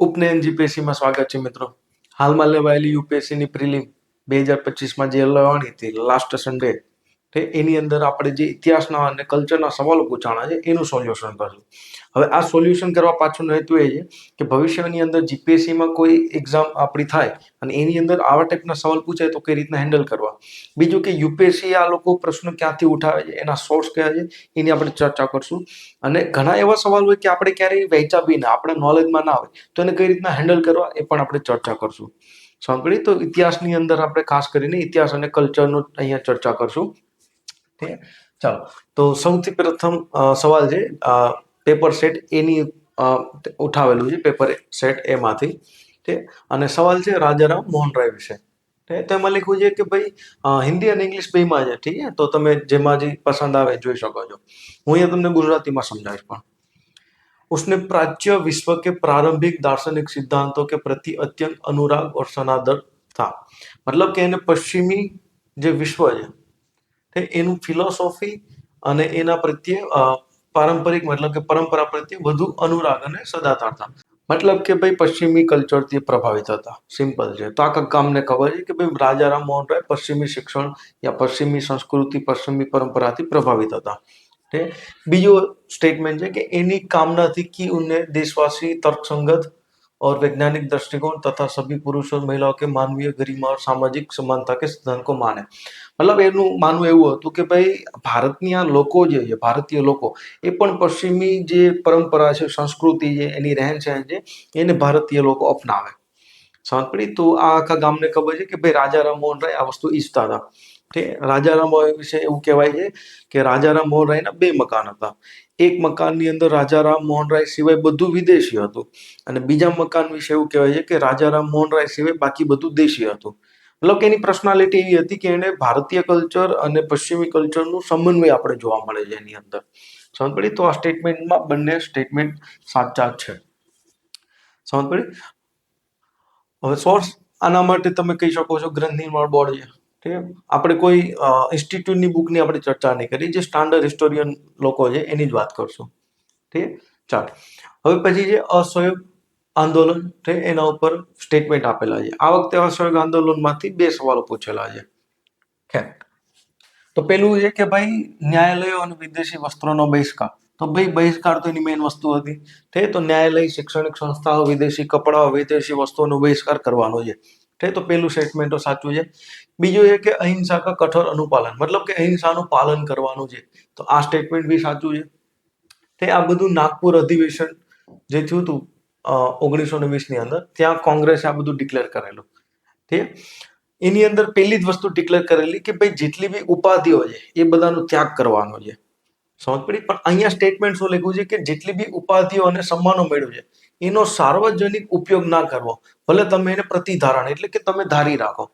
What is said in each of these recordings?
ઉપનયન જીપીએસસીમાં સ્વાગત છે મિત્રો. હાલમાં લેવાયેલી યુપીએસસીની પ્રિલિમ 2025માં જે લેવાની હતી લાસ્ટ સન્ડે, એની અંદર આપણે જે ઇતિહાસના અને કલ્ચરના સવાલો પૂછાણા છે એનું સોલ્યુશન કરશું. હવે આ સોલ્યુશન કરવા પાછળનો હેતુ એ છે કે ભવિષ્યની અંદર જીપીએસસીમાં કોઈ એક્ઝામ આપણી થાય અને એની અંદર આવા ટાઈપના સવાલ પૂછાય તો કઈ રીતના હેન્ડલ કરવા. બીજું કે યુપીએસસી આ લોકો પ્રશ્નો ક્યાંથી ઉઠાવે છે, એના સોર્સ કયા છે, એની આપણે ચર્ચા કરશું. અને ઘણા એવા સવાલ હોય કે આપણે ક્યારેય વહેંચા બી ના, આપણે નોલેજમાં ના હોય, તો એને કઈ રીતના હેન્ડલ કરવા એ પણ આપણે ચર્ચા કરશું. સાંભળી તો ઇતિહાસની અંદર આપણે ખાસ કરીને ઇતિહાસ અને કલ્ચરનો અહીંયા ચર્ચા કરશું. ચાલો, તો સૌથી પ્રથમ સવાલ છે પેપર સેટ એની ઉઠાવેલું છે, પેપર સેટ એમાંથી. અને સવાલ છે રાજારામ મોહન રાય વિશે. તેમાં લખ્યું છે કે ભાઈ હિન્દી અને ઇંગ્લિશ બેમાં છે, ઠીક છે, તો તમે જેમાં જે પસંદ આવે જોઈ શકો છો. હું અહીંયા તમને ગુજરાતીમાં સમજાવીશ. પણ उसने प्राच्य विश्व के प्रारंभिक दार्शनिक सिद्धांतों के प्रति अत्यंत अनुराग और सनादर था. मतलब કે એને પશ્ચિમી જે વિશ્વ છે એનું ફિલોસોફી અને એના પ્રત્યે પારંપરિક મતલબ કે પરંપરા પ્રત્યે વધુ અનુરાગ અને સદાચાર હતા. મતલબ કે ભાઈ પશ્ચિમી કલ્ચરથી પ્રભાવિત હતા. સિમ્પલ છે. તો આખા ગામને ખબર છે કે ભાઈ રાજારામ મોહન રાય પશ્ચિમી શિક્ષણ યા પશ્ચિમી સંસ્કૃતિ, પશ્ચિમી પરંપરાથી પ્રભાવિત હતા. બીજો स्टेटमेंट है कि एनी कामना थी कि उन्हें देशवासी तर्कसंगत और वैज्ञानिक दृष्टिकोण तथा सभी पुरुषों और महिलाओं के मानवीय गरिमा और सामाजिक समानता के सिद्धांत को माने. मतलब એનું માનવું એવું હતું કે ભાઈ ભારતની આ લોકો જે છે, ભારતીય લોકો, એ પણ પશ્ચિમી જે પરંપરા છે, સંસ્કૃતિ છે, એની રહેન સહેન છે, એને ભારતીય લોકો અપનાવે. સમજ પડી? તો આ આખા ગામને ખબર છે કે ભાઈ રાજારામ મોહન રાય આ વસ્તુ ઈચ્છતા હતા. રાજારામ વિશે એવું કહેવાય છે કે રાજારામ મોહન રાયના 2 મકાન હતા. એક મકાનની અંદર રાજારામ મોહન રાય સિવાય બધું વિદેશી હતું, અને બીજા મકાન વિશે એવું કહેવાય છે કે રાજારામ મોહન રાય સિવાય બાકી બધું દેશી હતું. મતલબ કે એની પર્સનાલિટી એવી હતી કે એને ભારતીય કલ્ચર અને પશ્ચિમી કલ્ચરનું સમન્વય આપણે જોવા મળે છે એની અંદર. સમજ પડી? તો આ સ્ટેટમેન્ટમાં બંને સ્ટેટમેન્ટ સાચા છે. સમજ પડી? હવે સોર્સ આના માટે તમે કહી શકો છો ગ્રંથ નિર્માણ બોર્ડ છે. આપણે કોઈ ઇન્સ્ટિટ્યૂટની બુકની આપણે ચર્ચા નહીં કરી, જે સ્ટાન્ડર્ડ હિસ્ટોરિયન લોકો છે એની જ વાત કરશું. ઠીક, ચાલો. હવે પછી છે અસહયોગ આંદોલન, એના ઉપર સ્ટેટમેન્ટ આપેલા છે. આ વખતે અસહયોગ આંદોલનમાંથી 2 સવાલો પૂછેલા છે. તો પેલું છે કે ભાઈ ન્યાયાલયો અને વિદેશી વસ્ત્રોનો બહિષ્કાર. તો ભાઈ બહિષ્કાર તો એની મેઇન વસ્તુ હતી. તો ન્યાયાલય, શૈક્ષણિક સંસ્થાઓ, વિદેશી કપડાઓ, વિદેશી વસ્તુઓનો બહિષ્કાર કરવાનો છે. તો પેલું સ્ટેટમેન્ટ તો સાચું છે. બીજું છે કે અહિંસા કા કઠોર અનુપાલન, મતલબ કે અહિંસાનું પાલન કરવાનું છે. તો આ સ્ટેટમેન્ટ બી સાચું છે. આ બધું નાગપુર અધિવેશન જે થયું હતું 1920ની અંદર, ત્યાં કોંગ્રેસે આ બધું ડિક્લેર કરેલું. એની અંદર પહેલી જ વસ્તુ ડિક્લેર કરેલી કે ભાઈ જેટલી બી ઉપાધિઓ છે એ બધાનો ત્યાગ કરવાનો છે. સમજ પડી? પણ અહીંયા સ્ટેટમેન્ટ શું લખ્યું છે કે જેટલી બી ઉપાધિઓ અને સન્માનો મેળવ્યું છે એનો સાર્વજનિક ઉપયોગ ના કરવો, ભલે તમે એને પ્રતિધારણ એટલે કે તમે ધારી રાખો.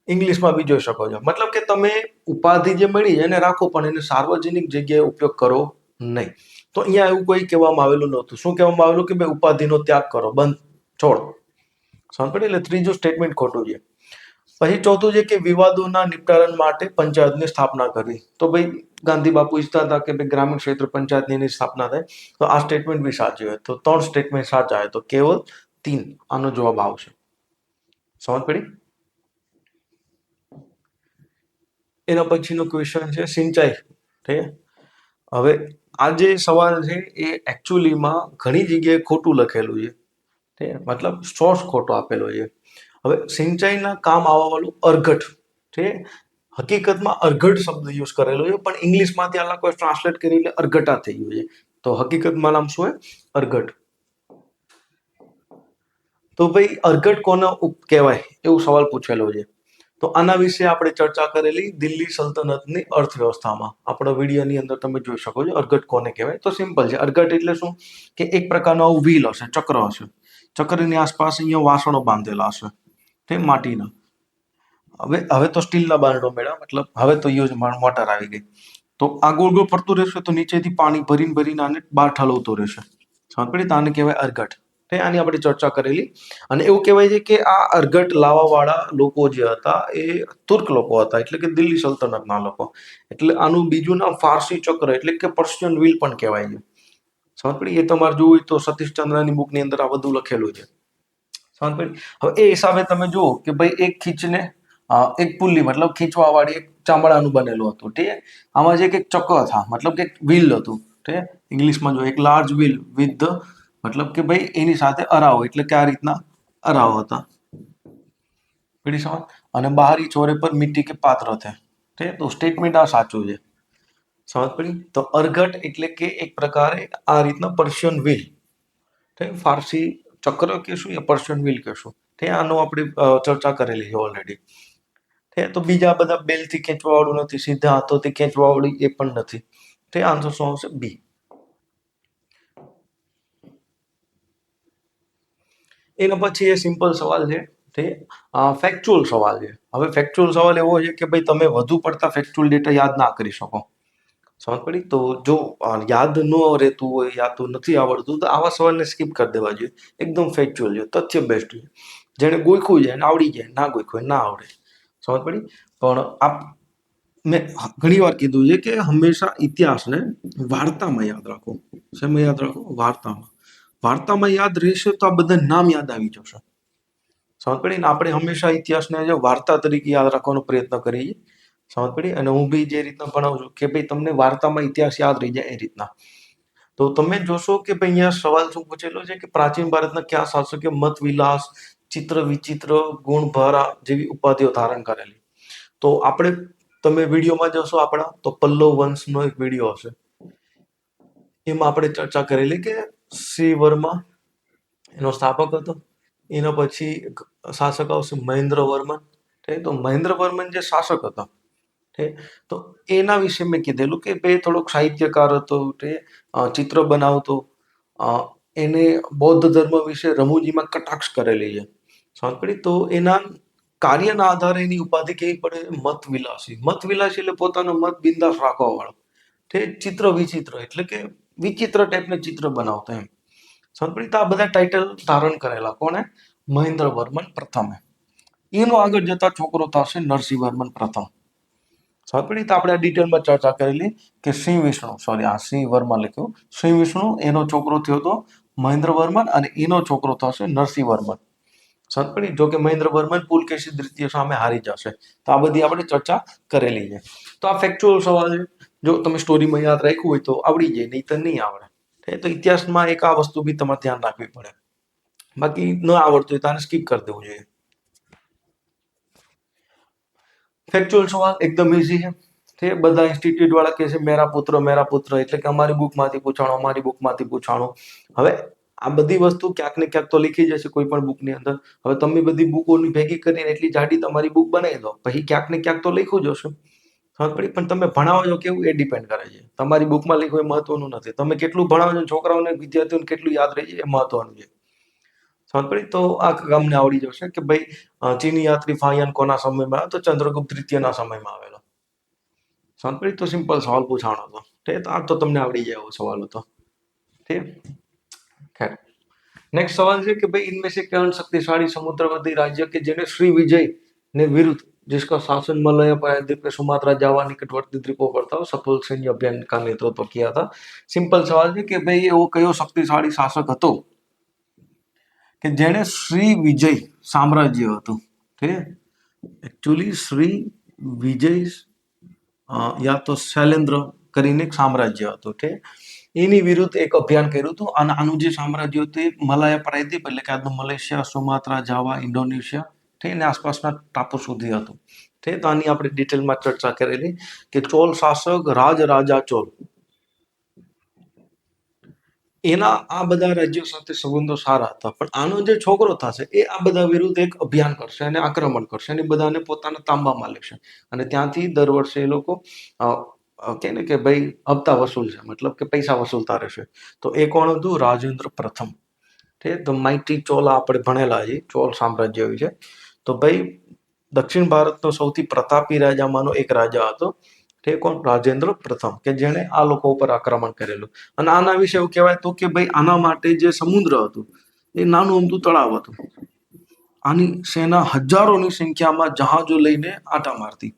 ઇંગ્લિશમાં બી જોઈ શકો છો. મતલબ કે તમે ઉપાધિ જે મળી છે એને રાખો, પણ એને સાર્વજનિક જગ્યાએ ઉપયોગ કરો નહીં. તો અહીંયા એવું કોઈ કહેવામાં આવેલું નહોતું. શું કહેવામાં આવેલું કે ભાઈ ઉપાધિનો ત્યાગ કરો, બંધ, છોડ. સમજ પડી? એટલે ત્રીજું સ્ટેટમેન્ટ ખોટું છે. પછી ચોથું છે કે વિવાદોના નિપટારણ માટે પંચાયતની સ્થાપના કરવી. તો ભાઈ ગાંધી બાપુ ઈચ્છતા હતા કે ભાઈ ગ્રામીણ ક્ષેત્ર પંચાયતની સ્થાપના થાય. તો આ સ્ટેટમેન્ટ બી સાચું હોય. તો 3 સ્ટેટમેન્ટ સાચા હોય, તો કેવલ 3 આનો જવાબ આવશે. સમજ પડી? એના પછીનો ક્વેશ્ચન છે સિંચાઈ. હવે આ જે સવાલ છે એ એકચ્યુઅલીમાં ઘણી જગ્યાએ ખોટું લખેલું છે. મતલબ સોર્સ ખોટો આપેલો છે. હવે સિંચાઈના કામ આવવાવાળું અર્ઘટ છે. હકીકતમાં અર્ઘટ શબ્દ યુઝ કરેલો છે, પણ ઇંગ્લિશમાંથી આ લોકો ટ્રાન્સલેટ કરી એટલે અર્ઘટા થઈ ગયું છે. તો હકીકતમાં નામ શું હોય? અર્ઘટ. તો ભાઈ અર્ઘટ કોને કહેવાય એવું સવાલ પૂછેલો છે. તો આના વિશે આપણે ચર્ચા કરેલી દિલ્હી સલ્તનતની અર્થવ્યવસ્થામાં. આપણો વિડીયોની અંદર તમે જોઈ શકો છો અર્ઘટ કોને કહેવાય. તો સિમ્પલ છે. અર્ઘટ એટલે શું કે એક પ્રકારનો વ્હીલ હશે, ચક્ર હશે. ચક્રની આસપાસ અહીંયા વાસણો બાંધેલા હશે, માટીના. હવે તો સ્ટીલના બારણો મળ્યા, મતલબ હવે તો યુઝ મોટર આવી ગઈ. તો આ ગોળ ગોળ ફરતું રહેશે, તો નીચેથી પાણી ભરીને આને બહાર ઠલવતું રહેશે. સમજ પડી? તો આને કહેવાય અર્ઘટ. આની આપણે ચર્ચા કરેલી. અને એવું કહેવાય છે કે આ અર્ઘટ લાવવાવાળા લોકો જે હતા એ તુર્ક લોકો હતા, એટલે કે દિલ્હી સલ્તનતના લોકો. એટલે આનું બીજું નામ ફારસી ચક્ર એટલે કે પર્શિયન વ્હીલ પણ કહેવાય છે. સમજ પડી? એ તમારે જોવું હોય તો સતીશચંદ્રની બુકની અંદર આ બધું લખેલું છે. સમજ પડી? હવે એ હિસાબે તમે જુઓ કે ભાઈ એક ખીચને એક પુલ્લી મતલબ ખીંચવા વાળી એક ચામડાનું બનેલું હતું, ઠીક છે. આમાં જે એક ચક્ર હતા મતલબ કે એક વ્હીલ હતું, ઠીક છે. ઇંગ્લિશમાં જો એક લાર્જ વ્હીલ વિથ ધ મતલબ કે ભાઈ એની સાથે અરાવો એટલે કે આ રીતના અરાવો હતા, પડી સમજ? અને બહારી છોરે પર મિટ્ટી કે પાત્ર થે, ઠીક છે. તો સ્ટેટમેન્ટ આ સાચું છે. સમજ પડી? તો અરઘટ એટલે કે એક પ્રકારે આ રીતના પર્શિયન વ્હીલ, ઠીક છે. ફારસી ચક્ર કહેશું યા પર્શિયન વ્હીલ કહેશું, ઠીક છે. આનો આપણે ચર્ચા કરેલી છે ઓલરેડી, ઠીક છે. તો બીજા બધા બેલથી ખેંચવા વાળું નથી, સીધા હાથોથી ખેંચવા વાળું એ પણ નથી, ઠીક છે. આન્સર શું આવશે? બી. એના પછી એ સિમ્પલ સવાલ છે, ઠીક છે. ફેક્ચ્યુઅલ સવાલ છે. હવે ફેક્ચ્યુઅલ સવાલ એવો છે કે ભાઈ તમે વધુ પડતા ફેક્ચ્યુઅલ ડેટા યાદ ના કરી શકો. સમજ પડી? તો જો યાદ ન રહેતું હોય યા તો નથી આવડતું તો આવા સવાલને સ્કીપ કરી દેવા જોઈએ. એકદમ ફેક્ચ્યુઅલ છે, તથ્ય બેસ્ટ છે. જેને ગોખ્યું જાય એને આવડી જાય, ના ગોખ્યું હોય ના આવડે. સમજ પડી? પણ મેં ઘણી વાર કીધું છે કે હંમેશા ઇતિહાસને વાર્તામાં યાદ રાખો. શેમાં યાદ રાખો? વાર્તામાં. વાર્તામાં યાદ રહેશે તો આ બધા નામ યાદ આવી જશે. સમજ પડી ને? આપણે હંમેશા ઇતિહાસને જે વાર્તા તરીકે યાદ રાખવાનો પ્રયત્ન કરીએ. સમજ પડી? અને હું બી જે રીતના ભણાવું છું કે ભાઈ તમને વાર્તામાં ઇતિહાસ યાદ રહી જાય એ રીતના. તો તમે જોશો કે ભાઈ અહીંયા સવાલ શું પૂછેલો છે કે પ્રાચીન ભારતના કયા શાસકે મત વિલાસ, ચિત્ર વિચિત્ર, ગુણભારા જેવી ઉપાધિઓ ધારણ કરેલી? તો આપણે તમે વિડીયોમાં જોશો આપણા તો પલ્લવ વંશનો એક વિડીયો હશે, એમાં આપણે ચર્ચા કરેલી કે શ્રી વર્મા એનો સ્થાપક હતો. એના પછી શાસક આવશે મહેન્દ્ર વર્મન, ઠીક. તો મહેન્દ્ર વર્મન જે શાસક હતા, ઠીક, તો એના વિશે મેં કીધેલું કે ભાઈ થોડોક સાહિત્યકાર હતો, ઠીક, ચિત્ર બનાવતો, એને બૌદ્ધ ધર્મ વિશે રમૂજીમાં કટાક્ષ કરેલી છે. સમજ પડી? તો એના કાર્યના આધારે એની ઉપાધિ કેવી પડે? મત વિલાસી. મત વિલાસી એટલે પોતાનો મત બિંદાસ રાખવા વાળો, ઠીક. ચિત્ર વિચિત્ર એટલે કે વિચિત્ર ટાઈપના ચિત્ર બનાવતા એમ. સમજ પડી? તો આ બધા ટાઇટલ ધારણ કરેલા કોને? મહેન્દ્ર વર્મન પ્રથમે. એનો આગળ જતા છોકરો થશે નરસિંહ વર્મન પ્રથમ. સમજ પડી? તો આપણે આ ડિટેલમાં ચર્ચા કરેલી કે સિંહ વિષ્ણુ, સોરી આ સિંહ વર્મા લખ્યું, સિંહ વિષ્ણુ એનો છોકરો થયો હતો મહેન્દ્ર વર્મન અને એનો છોકરો થશે નરસિંહ વર્મન. સમજ પડી? જો કે મહેન્દ્ર વર્મન પુલકેશી દ્વિતીય સામે હારી જશે. તો આ બધી આપણે ચર્ચા કરેલી છે. તો આ ફેક્ચ્યુઅલ સવાલ છે. જો તમે સ્ટોરીમાં યાદ રાખ્યું હોય તો આવડી જાય, નહીં તો નહીં આવડે. તો ઇતિહાસમાં એક આ વસ્તુ બી તમારે ધ્યાન રાખવી પડે. બાકી ન આવડતું હોય તો આને સ્કીપ કરી દેવું જોઈએ. ફેક્ચ્યુઅલ સવાલ એકદમ ઈઝી છે, ઠીક. બધા ઇન્સ્ટિટ્યૂટ વાળા કહે છે મેરા પુત્ર એટલે કે અમારી બુકમાંથી પૂછાણો, અમારી બુકમાંથી પૂછાણો. હવે આ બધી વસ્તુ ક્યાંક ને ક્યાંક તો લીખી જશે કોઈ પણ બુકની અંદર. હવે તમે બધી બુકોની ભેગી કરીને એટલી જાડી તમારી બુક બનાવી દો, પછી ક્યાંક ને ક્યાંક તો લખ્યું જ હશે. સમજ પડી? પણ તમે ભણાવો છો કેવું એ ડિપેન્ડ કરે છે. તમારી બુકમાં લખ્યું એ મહત્વનું નથી. તમે કેટલું ભણાવો છો, છોકરાઓને વિદ્યાર્થીઓને કેટલું યાદ રહે છે એ મહત્વનું છે. સમજ પડી? તો આ તમને આવડી જશે કે ભાઈ ચીની યાત્રી ફાહિયાન કોના સમયમાં આવ્યો? તો ચંદ્રગુપ્ત દ્વિતીયના સમયમાં આવેલો. સમજ પડી? તો સિમ્પલ સવાલ પૂછાણો હતો, ઠીક. આ તો તમને આવડી જાય એવો સવાલ હતો, ઠીક. ખેર, નેક્સ્ટ સવાલ છે कि भाई इनमें से कौन शक्तिशाली समुद्रवर्ती राज्य के જેને શ્રી વિજય ને વિરુદ્ધ जिसका शासन मलय प्रायद्वीप के सुमात्रा जावा निकटवर्ती द्वीपों पर था सफल सैन्य अभियान का नेतृत्व किया था. સિમ્પલ સવાલ છે કે ભાઈ એવો કયો શક્તિશાળી શાસક હતો કે જેણે શ્રી વિજય સામ્રાજ્ય હતું, ઠીક. એકચ્યુઅલી શ્રી વિજય યા તો શૈલેન્દ્ર કરીને એક સામ્રાજ્ય હતું, ઠીક. એની વિરુદ્ધ એક અભિયાન કર્યું હતું અને આનું જે સામ્રાજ્ય હતું એ મલાયા પ્રાયદ્વીપ એટલે કે આજનું મલેશિયા, સુમાત્રા, જાવા, ઇન્ડોનેશિયા, ઠીક, અને આસપાસના ટાપુ સુધી હતું, ઠીક. તો આની આપણે ડિટેલમાં ચર્ચા કરેલી કે ચોલ શાસક રાજા ચોલ એના આ બધા રાજ્યો સાથે સંબંધો સારા હતા. પણ આનો જે છોકરો થશે એ આ બધા વિરુદ્ધ એક અભિયાન કરશે અને આક્રમણ કરશે અને બધાને પોતાના તાંબામાં લેશે અને ત્યાંથી દર વર્ષે એ લોકો કે ને કે ભાઈ હપ્તા વસૂલ છે, મતલબ કે પૈસા વસૂલતા રહેશે. તો એ કોણ હતું? રાજેન્દ્ર પ્રથમ, ઠીક. તો માઇટી ચોલા આપણે ભણેલા છીએ, ચોલ સામ્રાજ્ય વિશે. તો ભાઈ દક્ષિણ ભારતનો સૌથી પ્રતાપી રાજામાંનો એક રાજા હતો, તે કોણ? રાજેન્દ્ર પ્રથમ, કે જેણે આ લોકો ઉપર આક્રમણ કરેલું. અને આના વિશે એવું કહેવાય તો કે ભાઈ આના માટે જે સમુદ્ર હતું એ નાનું અમતું તળાવ હતું. આની સેના હજારોની સંખ્યામાં જહાજો લઈને આટા મારતી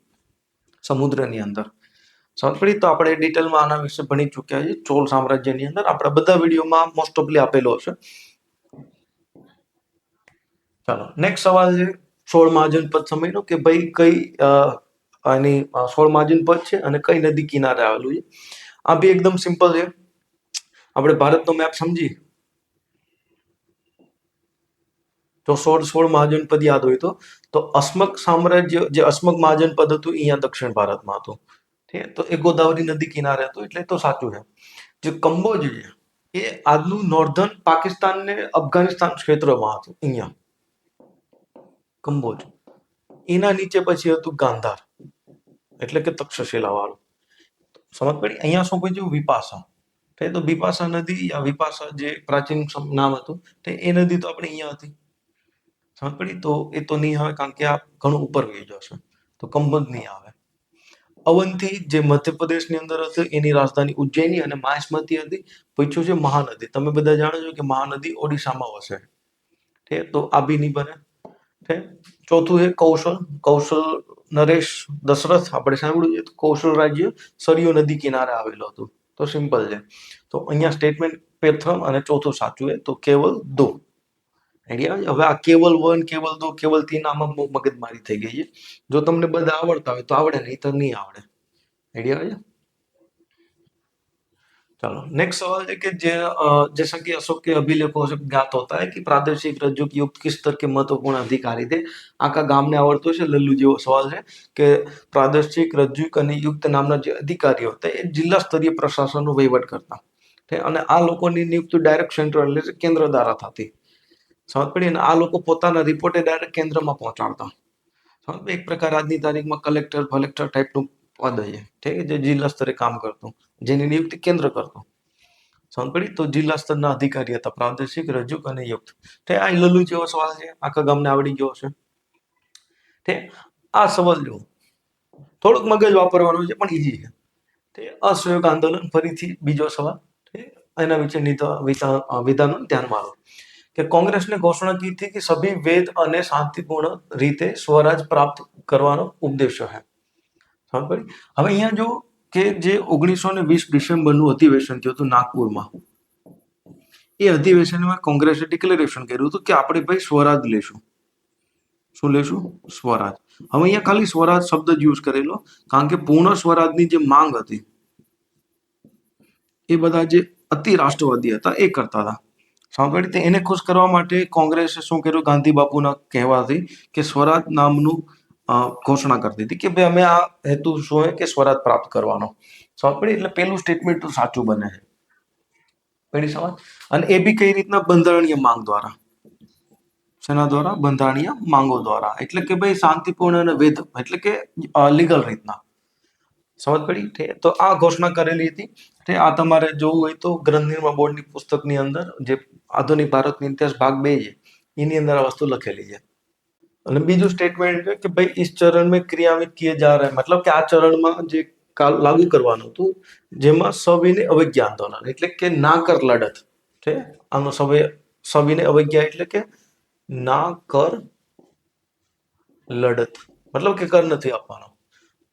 સમુદ્રની અંદર. સમજ પડી? તો આપણે ડિટેલમાં આના વિશે ભણી ચૂક્યા છીએ ચોલ સામ્રાજ્યની અંદર. આપણા બધા વિડીયોમાં મોસ્ટ ઓફલી આપેલો હશે. ચાલો નેક્સ્ટ સવાલ છે 16 મહાજનપદ સમયનો, કે ભાઈ કઈ આની 16 મહાજનપદ છે અને કઈ નદી કિનારે આવેલું છે. આ બી એકદમ સિમ્પલ છે. આપણે ભારતનો મેપ સમજી તો 16 મહાજનપદ યાદ હોય તો અસ્મક સામ્રાજ્ય, જે અસ્મક મહાજનપદ હતું અહીંયા દક્ષિણ ભારતમાં હતું. ઠીક છે? તો એ ગોદાવરી નદી કિનારે હતું, એટલે તો સાચું છે. જે કંબોજ છે એ આજનું નોર્ધન પાકિસ્તાન ને અફઘાનિસ્તાન ક્ષેત્રમાં હતું. અહીંયા કંબોજ, એના નીચે પછી હતું ગાંધાર, એટલે કે તક્ષશિલા વાળું. સમજ પડી? અહીંયા શું કહ્યું? વિપાસા. તો બિપાસા નદી, વિપાસા જે પ્રાચીન નામ હતું, એ નદી તો આપણે અહીંયા હતી. સમજ પડી? તો એ તો નહીં આવે, કારણ કે આ ઘણું ઉપર વહી જશે, તો કંબોજ નહીં આવે. અવંતી જે મધ્યપ્રદેશની અંદર હતી, એની રાજધાની ઉજ્જૈની અને માયસમતી હતી. પૂછ્યું છે મહાનદી. તમે બધા જાણો છો કે મહાનદી ઓડિશામાં વસે. ઠીક, તો આ બી નહીં બને. ઠીક. ચોથું છે કૌશલ. કૌશલ નરેશ દશરથ, આપણે સાંભળ્યું છે. કૌશલ રાજ્ય સરયુ નદી કિનારે આવેલું હતું. તો સિમ્પલ છે. તો અહીંયા સ્ટેટમેન્ટ પ્રથમ અને ચોથું સાચું છે. તો કેવલ દો. આઈડિયા? હવે આ કેવલ 1, કેવલ 2, કેવલ 3 આમાં બહુ મગજમારી થઈ ગઈ છે. જો તમને બધા આવડતા હોય તો આવડે, નહીં તો નહીં આવડે. आइडिया है? चलो नेक्स्ट सवाल है कि जैसा कि अशोक के अभिलेखों से ज्ञात होता है कि प्रादेशिक रज्जुक युक्त किस स्तर के महत्वपूर्ण अधिकारी थे. आखा गामने आवड़तो છે લલ્લુ જેવો સવાલ છે કે પ્રાદેશિક રજ્જુક અને યુક્ત નામના જે અધિકારીઓ હતા એ જિલ્લા સ્તરીય પ્રશાસનનો વહીવટ કરતા. અને આ લોકોની નિયુક્તિ ડાયરેક્ટ સેન્ટ્રલ એટલે કેન્દ્ર દ્વારા થતી. સમજ પડી? અને આ લોકો પોતાના રિપોર્ટે ડાયરેક્ટ કેન્દ્રમાં પહોંચાડતા. સમજ? એક પ્રકાર આજની તારીખમાં કલેક્ટર ફલેક્ટર ટાઈપનું પદ છે, ઠીક છે, જે જિલ્લા સ્તરે કામ કરતું, જેની નિયુક્તિ કેન્દ્ર કરતું. સમજ પડી? તો જિલ્લા સ્તરના અધિકારી હતા પ્રાદેશિક રજ્જુક અને યુક્ત. આ લલ્લુ જેવો સવાલ છે, આખા ગામને આવડી ગયો હશે. ઠીક. આ સવાલ જો થોડુંક મગજ વાપરવાનું છે, પણ ઈઝી છે. અસહયોગ આંદોલન, ફરીથી બીજો સવાલ. એના વિશે વિધાનો ધ્યાનમાં લો કે કોંગ્રેસને ઘોષણા की थी कि सभी वेद અને શાંતિપૂર્ણ રીતે સ્વરાજ પ્રાપ્ત કરવાનો ઉદ્દેશ્ય છે. સમજ પડી? હવે અહીંયા જો કે જે 1920 ડિસેમ્બરનું અધિવેશન થયું હતું નાગપુરમાં, એ અધિવેશનમાં કોંગ્રેસે ડિક્લેરેશન કર્યું હતું કે આપણે ભાઈ સ્વરાજ લેશું. શું લેશું? સ્વરાજ. હવે અહીંયા ખાલી સ્વરાજ શબ્દ જ યુઝ કરેલો, કારણ કે પૂર્ણ સ્વરાજની જે માંગ હતી એ બધા જે અતિ રાષ્ટ્રવાદી હતા એ કરતા હતા. સાંભળી? એને ખુશ કરવા માટે કોંગ્રેસે શું કર્યું? ગાંધી બાપુના કહેવાથી કે સ્વરાજ નામનું ઘોષણા કરી દીધી કે ભાઈ અમે આ હેતુ શું હોય કે સ્વરાજ પ્રાપ્ત કરવાનો. સાંભળી? એટલે પેલું સ્ટેટમેન્ટ તો સાચું બને છે. પેલી સમજ? અને એ બી કઈ રીતના? બંધારણીય માંગ દ્વારા. શેના દ્વારા? બંધારણીય માંગો દ્વારા. એટલે કે ભાઈ શાંતિપૂર્ણ અને વેદ, એટલે કે લીગલ રીતના. સમજ પડી? તો આ ઘોષણા કરેલી હતી. આ તમારે જોવું હોય તો ગ્રંથ નિર્માણ બોર્ડની પુસ્તકની અંદર જે આધુનિક ભારતની ઇતિહાસ ભાગ 2 છે, એની અંદર આ વસ્તુ લખેલી છે. અને બીજું સ્ટેટમેન્ટ છે કે ભાઈ इस चरण में क्रियान्वित किए जा रहे हैं, मतलब કે આ ચરણમાં જે લાગુ કરવાનું હતું, જેમાં સવિનય અવજ્ઞા આંદોલન, એટલે કે ના કર લડત છે. આનો સવિનય અવજ્ઞા એટલે કે ના કર લડત, मतलब કે કર નથી આપવાનો.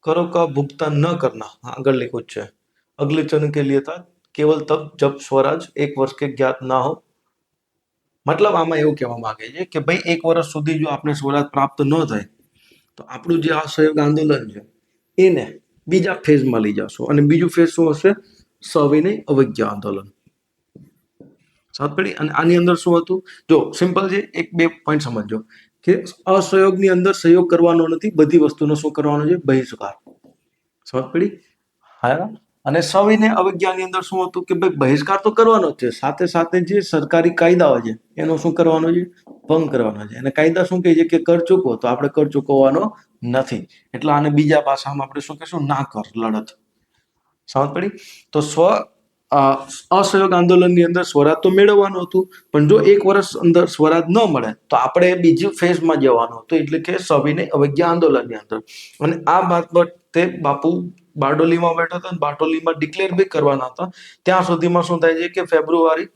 करो का भुगतान न करना, આગળ लिखो છે. अगले चरण के लिए था केवल तब जब स्वराज 1 वर्ष के ज्ञात ना हो. મતલબ આમાં એવું કહેવા માંગે છે કે ભાઈ 1 વર્ષ સુધી જો આપણે સ્વરાજ પ્રાપ્ત ન થાય તો આપણું જે અસહયોગ આંદોલન છે એને બીજા ફેઝમાં લઈ જશો. અને બીજું ફેઝ શું હશે? સવિનય અવજ્ઞા આંદોલન. સમજ પડી? અને આની અંદર શું હતું? જો સિમ્પલ છે, 1-2 પોઈન્ટ સમજજો કે અસહયોગની અંદર સહયોગ કરવાનો નથી, બધી વસ્તુનો શું કરવાનો છે? બહિષ્કાર. સમજ પડી? હા. અને સવિનય અવજ્ઞાની અંદર શું હતું કે ભાઈ બહિષ્કાર તો કરવાનો જ છે, સાથે સાથે જે સરકારી કાયદાઓ છે એનો શું કરવાનો છે? ભંગ કરવાનો છે. અને કાયદા શું કહે છે કે કર ચૂકવો, તો આપણે કર ચૂકવવાનો નથી. એટલે આને બીજા ભાષામાં આપણે શું કહેશું? ના કર લડત. સમજ પડી? તો અસહયોગ આંદોલનની અંદર સ્વરાજ તો મેળવવાનું હતું, પણ જો 1 વર્ષ અંદર સ્વરાજ ન મળે તો આપણે બીજી ફેઝમાં જવાનું હતું, એટલે કે સવિનય અવજ્ઞા આંદોલનની અંદર. અને આ બાબતે બાપુ બારડોલીમાં બેઠા હતા, બારડોલીમાં ડિક્લેર બી કરવાના હતા. ત્યાં સુધીમાં શું થાય છે કે ફેબ્રુઆરી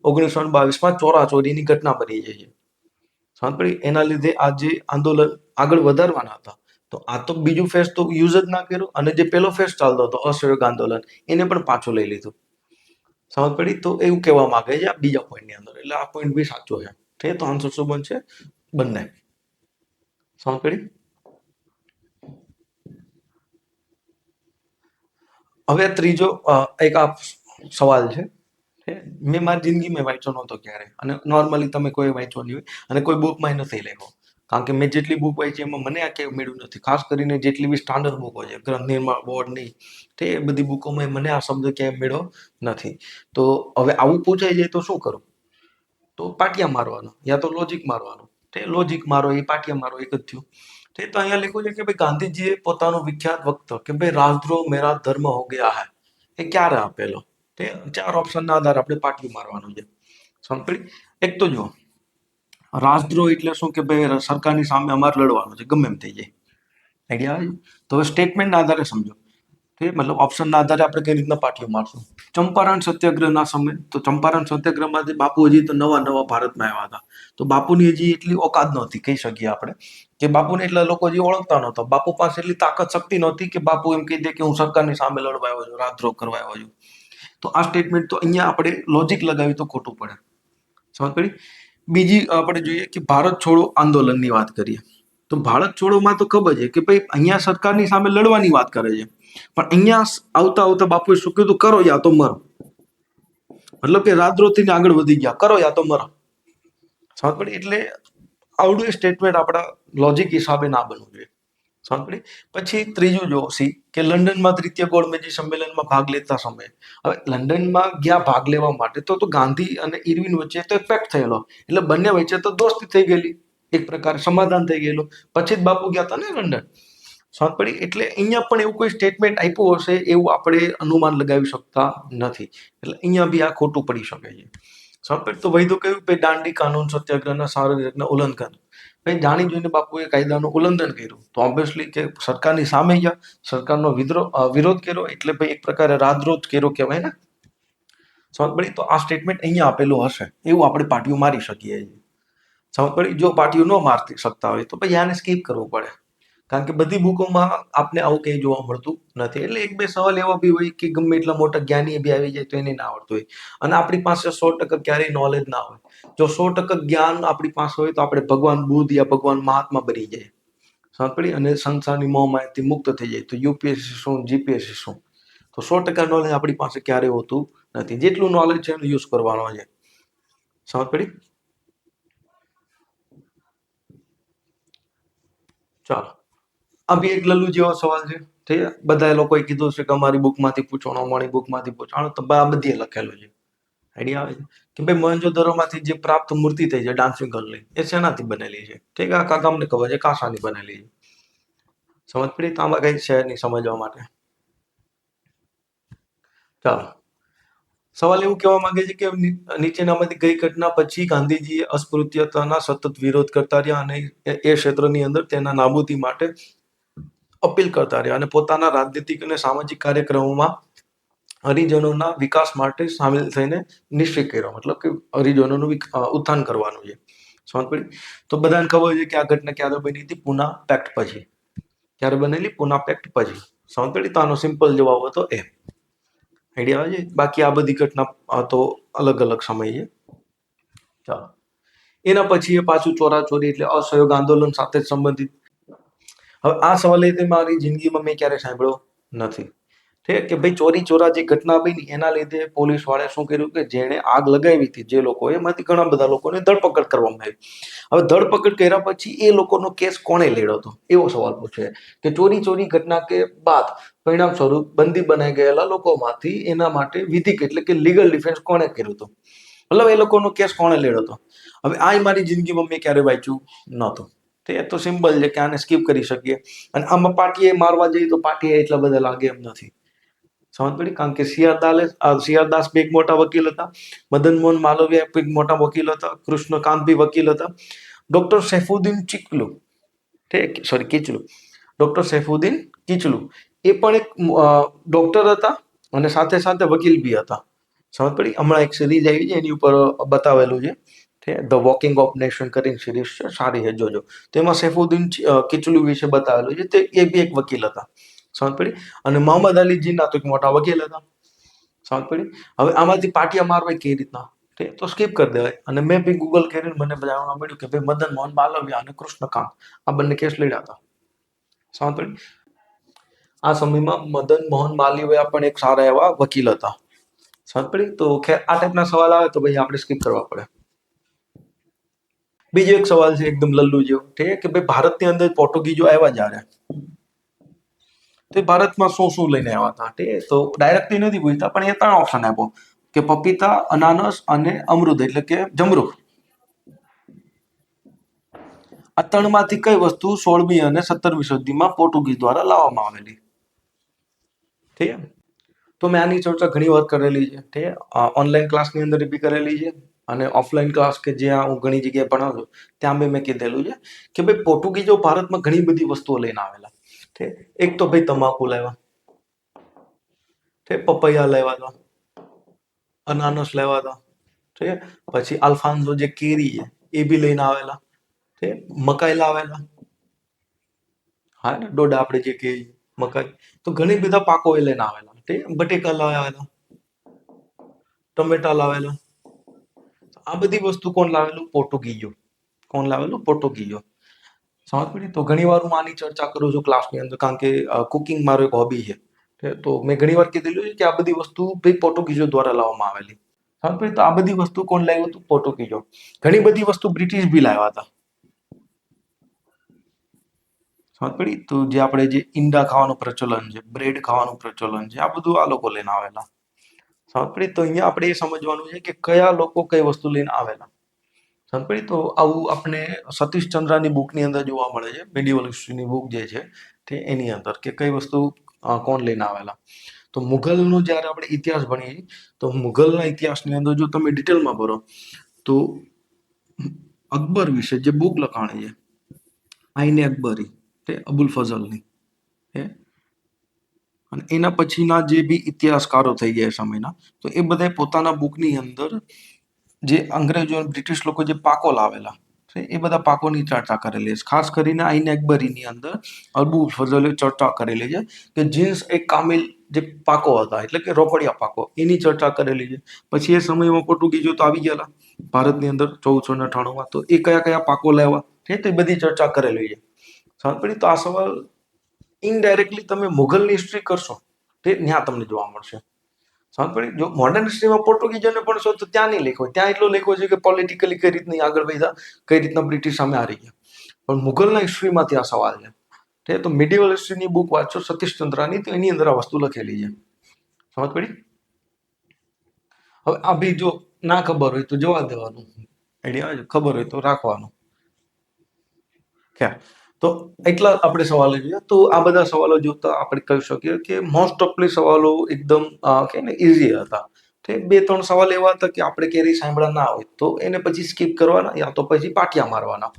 1922માં ચોરાચોરીની ઘટના બની જાય છે. સમજ પડી? એના લીધે આ જે આંદોલન આગળ વધારવાના હતા તો આ તો બીજું ફેઝ તો યુઝ જ ના કર્યું, અને જે પેલો ફેઝ ચાલતો હતો અસહયોગ આંદોલન એને પણ પાછું લઈ લીધું. સમજ પડી? તો એવું કહેવા માંગે છે આ બીજા પોઈન્ટની અંદર, એટલે આ પોઈન્ટ બી સાચો છે. ઠીક, તો આન્સર શું બનશે? બંને. સમજ પડી? હવે ત્રીજો એક આ સવાલ છે, મેં મારી જિંદગીમાં વાંચ્યો નહોતો ક્યારે, અને નોર્મલી તમે કોઈ વાંચ્યો નહીં હોય અને કોઈ બુકમાં નથી લખ્યો, કારણ કે મેં જેટલી બુક વાંચી એમાં મને આ ક્યાંય મળ્યું નથી. ખાસ કરીને જેટલી બી સ્ટાન્ડર્ડ બુકો છે ગ્રંથ નિર્માણ બોર્ડની, તે બધી બુકોમાં મને આ શબ્દ ક્યાંય મળ્યો નથી. તો હવે આવું પૂછાઈ જાય તો શું કરું? તો પાટિયા મારવાનો, યા તો લોજિક મારવાનો. તે લોજિક મારો એ પાટિયા મારો એક જ થયું. તે તો અહીંયા લખ્યું છે કે ભાઈ ગાંધીજીએ પોતાનો વિખ્યાત વક્તવ્ય કે ભાઈ રાજદ્રોહ મેરા ધર્મ હો ગયા હૈ, એ ક્યારે આપેલો? તે 4 ઓપ્શનના આધારે આપણે પાટિયું મારવાનું છે. સમજ પડી? એક તો જો રાજદ્રોહ એટલે શું કે ભાઈ સરકારની સામે અમારે લડવાનું છે, ગમે એમ થઈ જાય. આઈડિયા આવે? તો હવે સ્ટેટમેન્ટના આધારે સમજો. તે મતલબ ઓપ્શનના આધારે આપણે કઈ રીતના પાટિયું મારશું. ચંપારણ સત્યાગ્રહના સમય, તો ચંપારણ સત્યાગ્રહમાંથી બાપુ હજી તો નવા ભારતમાં આવ્યા હતા, તો બાપુની હજી એટલી ઓકાત નહોતી, કહી શકીએ આપણે કે બાપુને એટલા લોકો હજી ઓળખતા નહોતા. બાપુ પાસે એટલી તાકાત શક્તિ નહોતી કે બાપુ એમ કહી દે કે હું સરકારની સામે લડવા આવ્યો છું, રાજદ્રોહ કરવા આવ્યો છું. તો આ સ્ટેટમેન્ટ તો અહીંયા આપણે લોજિક લગાવી તો ખોટું પડે. સમજ પડી? બીજી આપણે જોઈએ કે ભારત છોડો આંદોલનની વાત કરીએ, તો ભારત છોડોમાં તો ખબર છે કે ભાઈ અહીંયા સરકારની સામે લડવાની વાત કરે છે, પણ અહીંયા આવતા આવતા બાપુએ શું કીધું? કરો યા તો મરો. મતલબ કે રાજદ્રોહથી આગળ વધી ગયા, કરો યા તો મરો. સમજ પડી? એટલે આવડું સ્ટેટમેન્ટ આપણા લોજિક હિસાબે ના બનવું જોઈએ. સમજ પડી? પછી ત્રીજું જો સી કે લંડનમાં તૃતીય ગોળમેજી સંમેલનમાં ભાગ લેતા સમયે, હવે લંડનમાં ગયા ભાગ લેવા માટે તો ગાંધી અને ઇરવિન વચ્ચે તો એક પેક્ટ થયેલો, એટલે બંને વચ્ચે તો દોસ્તી થઈ ગયેલી, એક પ્રકારે સમાધાન થઈ ગયેલું. પછી જ બાપુ ગયા હતા ને લંડન. સમજ પડી? એટલે અહીંયા પણ એવું કોઈ સ્ટેટમેન્ટ આપ્યું હશે એવું આપણે અનુમાન લગાવી શકતા નથી, એટલે અહીંયા બી આ ખોટું પડી શકે છે. સમજ પડી? તો વૈધું કહ્યું કે દાંડી કાનૂન સત્યાગ્રહના સાર્વજનિકના ઉલ્લંઘન, ભાઈ જાણી જોઈને બાપુએ કાયદાનું ઉલ્લંઘન કર્યું, તો ઓબ્વિયસલી કે સરકારની સામે ગયા, સરકારનો વિરોધ કર્યો, એટલે ભાઈ એક પ્રકારે રાજદ્રોહ કર્યો કહેવાય ને. સમજ પડી? તો આ સ્ટેટમેન્ટ અહીંયા આપેલું હશે એવું આપણે પાટિયું મારી શકીએ છીએ. સમજ પડી? જો પાટિયું ન મારી શકતા હોય તો ભાઈ આને સ્કીપ કરવું પડે, કારણ કે બધી બુકોમાં આપને આવું કંઈ જોવા મળતું નથી. એટલે એક બે સવાલ એવા બી હોય કે ગમે એટલા મોટા જ્ઞાની બી આવી જાય તો એને ના આવડતું હોય, અને આપણી પાસે 100% ક્યારેય નોલેજ ના હોય. જો 100% જ્ઞાન આપણી પાસે હોય તો આપણે ભગવાન બુદ્ધ યા ભગવાન મહાત્મા બની જાય. સમજ પડી? અને સંસારની મોહમાયાથી મુક્ત થઈ જાય. તો યુપીએસસી શું, જીપીએસસી શું, તો 100% નોલેજ આપણી પાસે ક્યારેય હોતું નથી. જેટલું નોલેજ છે એનો યુઝ કરવાનો છે. સમજ પડી? ચાલો, આ બી એક લલ્લુ જેવો સવાલ છે. ઠીક છે? બધા લોકોએ કીધું છે કે અમારી બુકમાંથી પૂછવાનો, અમારી બુકમાંથી પૂછવાનો, તો આ બધી લખેલું છે. આઈડિયા આવે છે કે ભાઈ મોહેંજો-દરોમાંથી જે પ્રાપ્ત મૂર્તિ થઈ છે ડાન્સિંગ ગર્લની, એ શેનાથી બનેલી છે? ઠીક, આ તમને ખબર છે કાંસાની બનેલી છે. સમજ પડી? તો આમાં કઈ છે નહીં સમજવા માટે. ચાલો, સવાલ એવું કહેવા માંગે છે કે નીચેનામાંથી કઈ ઘટના પછી ગાંધીજીએ અસ્પૃશ્યતાના સતત વિરોધ કરતા રહ્યા અને એ ક્ષેત્રની અંદર તેના નાબૂદી માટે અપીલ કરતા રહ્યા, અને પોતાના રાજનીતિક અને સામાજિક કાર્યક્રમોમાં હરિજનોના વિકાસ માટે સામેલ થઈને નિશ્ચય કર્યો, મતલબ કે હરિજનોનું ઉત્થાન કરવાનું છે. સમજ પડી? તો બધાને ખબર છે કે આ ઘટના ક્યારે બની હતી? પૂના પેક્ટ પછી. ક્યારે બનેલી? પૂના પેક્ટ પછી. સમજ પડી? તો આનો સિમ્પલ જવાબ હતો એ. આઈડિયા આવે છે? બાકી આ બધી ઘટના તો અલગ અલગ સમય છે. ચાલો, એના પછી એ પાછું ચોરાચોરી એટલે અસહયોગ આંદોલન સાથે સંબંધિત. હવે આ સવાલ એ મારી જિંદગીમાં મેં ક્યારે સાંભળ્યો નથી. ઠીક કે ભાઈ ચોરી ચોરા જે ઘટના બની એના લીધે પોલીસ વાળાએ શું કર્યું કે જેણે આગ લગાવી હતી જે લોકો, એમાંથી ઘણા બધા લોકોને ધરપકડ કરવામાં આવી. હવે ધરપકડ કર્યા પછી એ લોકોનો કેસ કોણે લડ્યો હતો એવો સવાલ પૂછે કે ચોરી ઘટના કે બાદ પરિણામ સ્વરૂપ બંદી બનાઈ ગયેલા લોકોમાંથી એના માટે વિધિક એટલે કે લીગલ ડિફેન્સ કોણે કર્યું હતું, મતલબ એ લોકોનો કેસ કોણે લડ્યો હતો. હવે આ મારી જિંદગીમાં મેં ક્યારે વાંચ્યું નહોતું. તે તો સિમ્પલ છે કે આને સ્કીપ કરી શકીએ, અને આમાં પાટીએ મારવા જઈએ તો પાટીએ એટલા બધા લાગે એમ નથી. સમજ પડી? કારણ કે સીઆરદાસ બી એક મોટા વકીલ હતા, મદન મોહન માલવીય એક મોટા વકીલ હતા, કૃષ્ણકાંત બી વકીલ હતા, ડોક્ટર સૈફુદ્દીન કિચલુ, ડોક્ટર સૈફુદ્દીન કિચલુ એ પણ એક ડોક્ટર હતા અને સાથે સાથે વકીલ બી હતા. સમજ પડી? હમણાં એક સિરીઝ આવી છે એની ઉપર બતાવેલું છે ધ વોકિંગ ઓફ નેશન કરીને સિરીઝ છે, સારી છે, જોજો. તેમાં સૈફુદ્દીન કિચલુ વિશે બતાવેલું છે. તે એ બી એક વકીલ હતા, સમજ પડી. અને મોહમ્મદ અલી જીન્ના તો એક મોટા વકીલ હતા, સમજ પડી. હવે આમાંથી પાટિયા મારવાય કેવી રીતના, તો સ્કીપ કરી દેવાય. અને મેં બી ગૂગલ કરીને મને જાણવા મળ્યું કે ભાઈ મદન મોહન માલવિયા અને કૃષ્ણકાંત આ બંને કેસ લડ્યા હતા, સમજ પડી. આ સમયમાં મદન મોહન માલવિયા પણ એક સારા એવા વકીલ હતા, સમજ પડી. તો ખેર આ ટાઈપના સવાલ આવે તો ભાઈ આપણે સ્કીપ કરવા પડે. બીજો એક સવાલ છે એકદમ લલ્લુ જેવો, ઠીક છે, કે ભાઈ ભારતની અંદર પોર્ટુગીઝો આવ્યા જ્યારે તો ભારતમાં શું શું લઈને આવ્યા હતા, ઠીક છે. તો ડાયરેક્ટલી નથી પૂછતા, પણ એ 3 ઓપ્શન આપો કે પપીતા, અનાનસ અને અમૃત એટલે કે જમરૂખ. આ 3માંથી કઈ વસ્તુ 16મી અને 17મી સદીમાં પોર્ટુગીઝ દ્વારા લાવવામાં આવેલી, ઠીક છે. તો મેં આની ચર્ચા ઘણી વાર કરેલી છે, ઠીક છે. ઓનલાઈન ક્લાસની અંદર બી કરેલી છે, અને ઓફલાઈન ક્લાસ કે જ્યાં હું ઘણી જગ્યાએ ભણાવું છું ત્યાં બી મેં કીધેલું છે કે ભાઈ પોર્ટુગીઝો ભારતમાં ઘણી બધી વસ્તુઓ લઈને આવેલા, ઠીક. એક તો ભાઈ તમાકુ લાવ્યા, ઠીક, પપૈયા લાવ્યા હતા, અનાનસ લાવ્યા હતા, ઠીક. પછી આલ્ફાન્સો જે કેરી છે એ બી લઈને આવેલા, ઠીક. મકાઈ લાવેલા, હા ને, ડોડા આપણે જે કહીએ મકાઈ. તો ઘણી બધા પાકો એ લઈને આવેલા, ઠીક. બટેકા લાવેલા, ટમેટા લાવેલા. આ બધી વસ્તુ કોણ લાવેલું? પોર્ટુગીઝો. કોણ લાવેલું? પોર્ટુગીઝો, સમજ પડી. તો ઘણી વાર હું આની ચર્ચા કરું છું ક્લાસની અંદર, કારણ કે કુકિંગ મારો એક હોબી છે. તો મેં ઘણી વાર કીધેલું છે કે આ બધી વસ્તુ ભાઈ પોર્ટુગીઝો દ્વારા લાવવામાં આવેલી, સમજ પડી. તો આ બધી વસ્તુ કોણ લાવ્યું હતું? પોર્ટુગીઝો. ઘણી બધી વસ્તુ બ્રિટિશ બી લાવ્યા હતા, સમજ પડી. તો જે આપણે જે ઈંડા ખાવાનું પ્રચલન છે, બ્રેડ ખાવાનું પ્રચલન છે, આ બધું આ લોકો લઈને આવેલા, સમજ પડી. તો અહીંયા આપણે એ સમજવાનું છે કે કયા લોકો કઈ વસ્તુ લઈને આવેલા, સમજ પડી. તો આવું આપણે સતીશચંદ્રની બુકની અંદર જોવા મળે છે, મિડિવલ હિસ્ટ્રીની બુક જે છે તે એની અંદર, કે કઈ વસ્તુ કોણ લઈને આવેલા. તો મુઘલનો જ્યારે આપણે ઇતિહાસ ભણીએ તો મુઘલના ઇતિહાસની અંદર જો તમે ડિટેલમાં ભરો તો અકબર વિશે જે બુક લખાણી છે, આઈને અકબરી, તે અબુલ ફઝલની, અને એના પછીના જે બી ઇતિહાસકારો થઈ ગયા સમયના, તો એ બધા પોતાના બુકની અંદર જે અંગ્રેજો બ્રિટિશ લોકો જે પાકો લાવેલા છે એ બધા પાકોની ચર્ચા કરેલી છે. ખાસ કરીને આઈને અકબરીની અંદર અબુલ ફઝલે ચર્ચા કરેલી છે કે જીન્સ એક કામિલ જે પાકો હતા, એટલે કે રોકડિયા પાકો, એની ચર્ચા કરેલી છે. પછી એ સમયમાં પોર્ટુગીઝો તો આવી ગયેલા ભારતની અંદર 1498માં. તો એ કયા કયા પાકો લેવા છે તે બધી ચર્ચા કરેલી છે, સમજ પડી. તો આ સવાલ ઇનડાયરેક્ટલી તમે મુઘલની હિસ્ટ્રી કરશો તે ત્યાં તમને જોવા મળશે, સમજ પડી. જો મોડર્ન હિસ્ટ્રીમાં પોર્ટુગીઝોને ભણશો તો ત્યાં નહીં લખ્યો, ત્યાં એટલો લખ્યો છે કે પોલિટિકલી કઈ રીતની આગળ વધ્યા, કઈ રીતના બ્રિટિશ સામે હારી ગયા. પણ મુઘલના હિસ્ટ્રીમાંથી આ સવાલ છે, તો મિડિવલ હિસ્ટ્રીની બુક વાંચો સતીશચંદ્રની, તો એની અંદર આ વસ્તુ લખેલી છે, સમજ પડી. હવે આ બી જો ના ખબર હોય તો જવા દેવાનું, આઈડિયા ખબર હોય તો રાખવાનું. ખ્યાલ. તો એટલા આપણે સવાલો જોઈએ. તો આ બધા સવાલો જોતા આપણે કહી શકીએ કે મોસ્ટ ઓફલી સવાલો એકદમ કે ને ઇઝી હતા. 2-3 સવાલ એવા હતા કે આપણે ક્યારેય સાંભળ્યા ના હોય તો એને પછી સ્કીપ કરવાના, યા તો પછી પાટિયા મારવાના.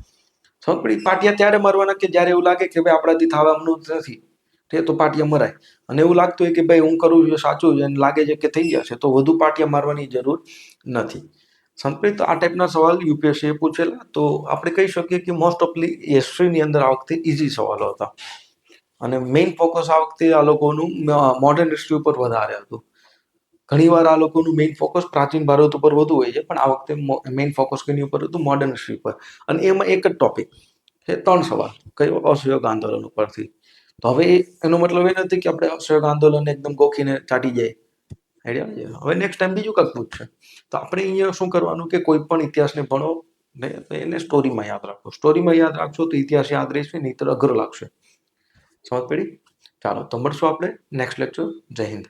સમજ પડી. પાટિયા ત્યારે મારવાના કે જ્યારે એવું લાગે કે ભાઈ આપણાથી થવાનું નથી, તે તો પાટિયા મરાય. અને એવું લાગતું હોય કે ભાઈ હું કરું છું સાચું છે અને લાગે છે કે થઈ જશે, તો વધુ પાટિયા મારવાની જરૂર નથી, સમજ પડી. તો આ ટાઈપના સવાલ યુપીએસસી પૂછેલા. તો આપણે કહી શકીએ કે મોસ્ટ ઓફલી હિસ્ટ્રીની અંદર આ વખતે ઇઝી સવાલો હતા, અને મેઇન ફોકસ આ વખતે આ લોકોનું મોડર્ન હિસ્ટ્રી ઉપર વધારે હતું. ઘણીવાર આ લોકોનું મેઇન ફોકસ પ્રાચીન ભારત ઉપર વધુ હોય છે, પણ આ વખતે મેઇન ફોકસ કેની ઉપર હતું? મોડર્ન હિસ્ટ્રી પર. અને એમાં એક જ ટોપિક છે, 3 સવાલ, કયો? અસહયોગ આંદોલન ઉપરથી. તો હવે એનો મતલબ એ નથી કે આપણે અસહયોગ આંદોલન એકદમ ગોખીને ચાટી જાય, આઈડિયા. હવે નેક્સ્ટ ટાઈમ બીજું કંઈક પૂછશે તો આપણે અહીંયા શું કરવાનું કે કોઈ પણ ઇતિહાસને ભણો ને તો એને સ્ટોરીમાં યાદ રાખો. સ્ટોરીમાં યાદ રાખશો તો ઇતિહાસ યાદ રહેશે, નહીંતર અઘરો લાગશે, સમજ પડી. ચાલો, તો મળશું આપણે નેક્સ્ટ લેક્ચર. જય હિન્દ.